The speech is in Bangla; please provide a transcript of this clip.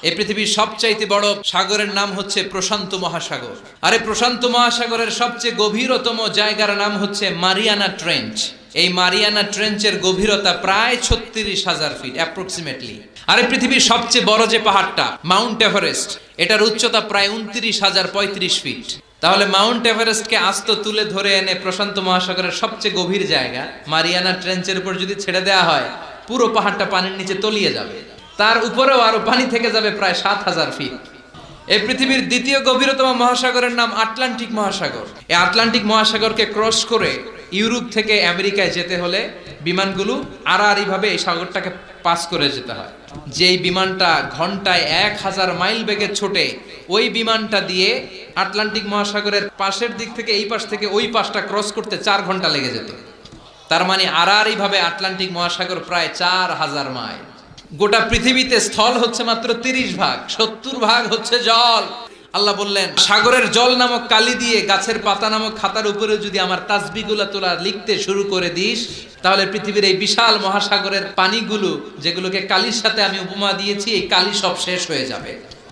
এই পৃথিবীর সবচাইতে বড় সাগরের নাম হচ্ছে প্রশান্ত মহাসাগর। আর এই প্রশান্ত মহাসাগরের সবচেয়ে গভীরতম জায়গার নাম হচ্ছে মারিয়ানা ট্রেঞ্চ। এই মারিয়ানা ট্রেঞ্চের গভীরতা প্রায় 36,000 ফিট অ্যাপ্রক্সিমেটলি। আর এই পৃথিবীর সবচেয়ে বড় যে পাহাড়টা মাউন্ট এভারেস্ট, এটার উচ্চতা প্রায় 29,035 ফিট। তাহলে মাউন্ট এভারেস্টকে আস্ত তুলে ধরে এনে প্রশান্ত মহাসাগরের সবচেয়ে গভীর জায়গা মারিয়ানা ট্রেঞ্চের উপর যদি ছেড়ে দেওয়া হয়, পুরো পাহাড়টা পানির নিচে তলিয়ে যাবে। তার উপরেও আরো পানি থেকে যাবে প্রায় 7,000 ফিট। এই পৃথিবীর দ্বিতীয় গভীরতম মহাসাগরের নাম আটলান্টিক মহাসাগর। এই আটলান্টিক মহাসাগরকে ক্রস করে ইউরোপ থেকে আমেরিকায় যেতে হলে বিমানগুলো আড়াআড়ি ভাবে এই সাগরটাকে পাস করে যেতে হয়। যেই বিমানটা ঘন্টায় 1000 মাইল বেগে ছোটে, ওই বিমানটা দিয়ে আটলান্টিক মহাসাগরের পাশের দিক থেকে এই পাশ থেকে ওই পাশটা ক্রস করতে 4 ঘন্টা লেগে যেত। তার মানে আড়াআড়ি ভাবে আটলান্টিক মহাসাগর প্রায় 4000 মাইল। গোটা পৃথিবীতে স্থল হচ্ছে মাত্র 30 ভাগ, 70 ভাগ হচ্ছে জল। আল্লাহ বললেন, সাগরের জল নামক কালি দিয়ে গাছের পাতা নামক খাতার উপরে যদি আমার তাসবিহগুলো তোলা লিখতে শুরু করে দিস, তাহলে পৃথিবীর এই বিশাল মহাসাগরের পানিগুলো, যেগুলোকে কালির সাথে আমি উপমা দিয়েছি, এই কালি সব শেষ হয়ে যাবে।